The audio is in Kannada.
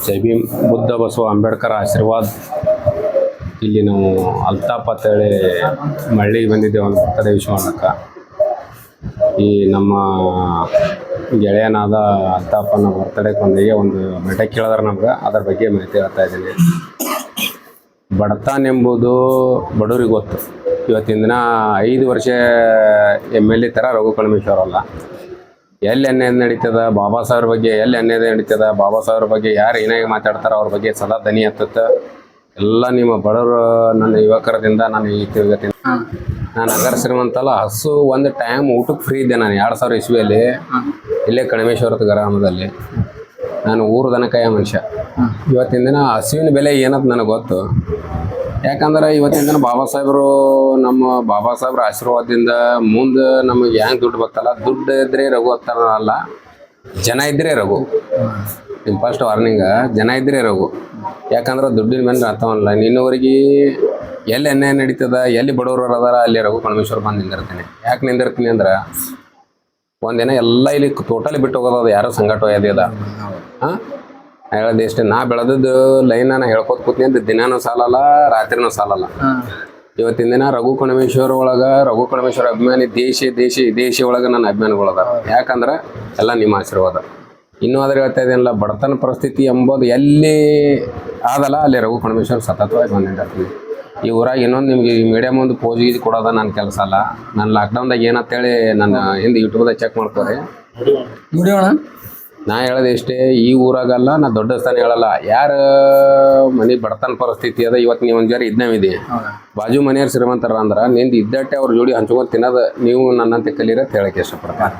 ಜೈ ಭೀಮ್. ಬುದ್ಧ ಬಸವ ಅಂಬೇಡ್ಕರ್ ಆಶೀರ್ವಾದ. ಇಲ್ಲಿ ನಾವು ಅಲ್ತಾಫ್ ಅಂತೇಳಿ ಮಳ್ಳಿಗೆ ಬಂದಿದ್ದೇವೆ ಒಂದು ಬರ್ತಡೇ ವಿಶ್ ಮಾಡೋಕ್ಕೆ. ಈ ನಮ್ಮ ಗೆಳೆಯನಾದ ಅಲ್ತಾಫನ ಬರ್ತಡೇಗೆ ಬಂದಿಗೆ ಒಂದು ಬೆಟ್ಟ ಕೇಳಿದ್ರೆ ನಮ್ಗೆ ಅದ್ರ ಬಗ್ಗೆ ಮಾಹಿತಿ ಹೇಳ್ತಾ ಇದ್ದೀನಿ. ಬಡತನೆಂಬುದು ಬಡವ್ರಿಗೆ ಗೊತ್ತು. ಇವತ್ತಿನ ದಿನ 5 ವರ್ಷ MLA ಥರ ರಘು ಕಳಮೇಶ್ವರ ಅಲ್ಲ. ಎಲ್ಲಿ ಅನ್ಯಾಯ ನಡೀತದ ಬಾಬಾ ಸಾಹೇಬ್ರ ಬಗ್ಗೆ, ಎಲ್ಲಿ ಅನ್ಯಾಯ ನಡೀತದ ಬಾಬಾ ಸಾಹೇಬ್ರ ಬಗ್ಗೆ ಯಾರು ಏನಾಗಿ ಮಾತಾಡ್ತಾರೋ ಅವ್ರ ಬಗ್ಗೆ ಸದಾ ದನಿ ಹತ್ತುತ್ತೆ. ಎಲ್ಲ ನಿಮ್ಮ ಬಡವರು ನನ್ನ ಯುವಕರದಿಂದ ನಾನು ಈ ತಿರುಗತೀನಿ. ನಾನು ಅಗರ ಶ್ರೀಮಂತಲ್ಲ, ಹಸು ಒಂದು ಟೈಮ್ ಊಟಕ್ಕೆ ಫ್ರೀ ಇದ್ದೆ. ನಾನು 2000 ಇಸ್ವಿಯಲ್ಲಿ ಇಲ್ಲೇ ಕಳಮೇಶ್ವರದ ಗ್ರಾಮದಲ್ಲಿ ನಾನು ಊರು ದನಕಾಯ ಮನುಷ್ಯ. ಇವತ್ತಿನ ದಿನ ಹಸುವಿನ ಬೆಲೆ ಏನಂತ ನನಗೆ ಗೊತ್ತು. ಯಾಕಂದ್ರೆ ಇವತ್ತಿನ ದಿನ ಬಾಬಾ ಸಾಹೇಬರು ನಮ್ಮ ಬಾಬಾ ಸಾಹೇಬ್ರ ಆಶೀರ್ವಾದದಿಂದ ಮುಂದೆ ನಮಗೆ ಹೆಂಗೆ ದುಡ್ಡು ಬರ್ತಲ್ಲ, ದುಡ್ಡು ಇದ್ರೆ ರಘು ಅಲ್ಲ, ಜನ ಇದ್ದರೆ ರಘು. ನಿಮ್ಮ ಫಸ್ಟ್ ವಾರ್ನಿಂಗ, ಜನ ಇದ್ದರೆ ರಘು. ಯಾಕಂದ್ರೆ ದುಡ್ಡಿನ ಮೇಲೆ ಅರ್ಥವಲ್ಲ. ಇನ್ನೂವರೆಗೆ ಎಲ್ಲಿ ಅನ್ಯಾಯ ನಡೀತದ, ಎಲ್ಲಿ ಬಡವರು ಅದಾರ ಅಲ್ಲಿ ರಘು ಕಳಮೇಶ್ವರ ಬಂದು ನಿಂದಿರ್ತೀನಿ. ಯಾಕೆ ನಿಂದಿರ್ತೀನಿ ಅಂದ್ರೆ ಒಂದಿನ ಎಲ್ಲ ಇಲ್ಲಿ ಟೋಟಲಿ ಬಿಟ್ಟು ಹೋಗೋದು ಯಾರೋ ಸಂಘಟ ಒಯ್ಯದ. ಹಾಂ, ಹೇಳೋದು ಇಷ್ಟೇ. ನಾ ಬೆಳೆದದ್ದು ಲೈನ್ ನಾನು ಹೇಳ್ಕೊತ ಕೂತೀನಿ ಅಂತ ದಿನಾನೂ ಸಾಲಲ್ಲ, ರಾತ್ರಿನೂ ಸಾಲಲ್ಲ. ಇವತ್ತಿನ ದಿನ ರಘು ಕಳಮೇಶ್ವರ ಒಳಗೆ ರಘು ಕಳಮೇಶ್ವರ ಅಭಿಮಾನಿ ದೇಶಿ ಒಳಗೆ ನನ್ನ ಅಭಿಮಾನಿಗಳದ. ಯಾಕಂದ್ರೆ ಎಲ್ಲ ನಿಮ್ಮ ಆಶೀರ್ವಾದ. ಇನ್ನೂ ಆದ್ರೆ ಹೇಳ್ತಾ ಇದ್ದೀನಲ್ಲ, ಬಡತನ ಪರಿಸ್ಥಿತಿ ಎಂಬುದು ಎಲ್ಲಿ ಆದಲ್ಲ ಅಲ್ಲಿ ರಘು ಕಳಮೇಶ್ವರ ಸತತವಾಗಿ ಬಂದಿರ್ತೀನಿ. ಈ ಊರಾಗ ಇನ್ನೊಂದು ನಿಮ್ಗೆ ಮೀಡಿಯಾ ಮುಂದೆ ಪೋಸ್ ಗೀಜ್ ಕೊಡೋದ ನನ್ನ ಕೆಲಸ ಅಲ್ಲ. ನಾನು ಲಾಕ್ಡೌನ್ದಾಗ ಏನಂತೇಳಿ ನನ್ನ ಹಿಂದೆ ಯೂಟ್ಯೂಬ್ದಾಗ ಚೆಕ್ ಮಾಡ್ಕೋರಿ. ನಾ ಹೇಳೋದು ಇಷ್ಟೇ, ಈ ಊರಾಗಲ್ಲ ನಾ ದೊಡ್ಡ ಸ್ಥಾನ ಹೇಳಲ್ಲ. ಯಾರ ಮನೆ ಬಡತನ ಪರಿಸ್ಥಿತಿ ಅದ, ಇವತ್ತು ನೀವು ಒಂದು ಜಾರಿ ಇದ್ನಾವಿದೆ ಬಾಜು ಮನೆಯವ್ರು ಶ್ರೀಮಂತರ ಅಂದ್ರೆ ನಿಂದು ಇದ್ದಟ್ಟೆ ಅವ್ರ ಜೋಡಿ ಹಂಚ್ಕೊಂಡು ತಿನ್ನೋದು ನೀವು ನನ್ನಂತೆ ಕಲೀರ ಅಂತ ಹೇಳಕ್ಕೆ ಇಷ್ಟಪಡ್ತಾರೆ.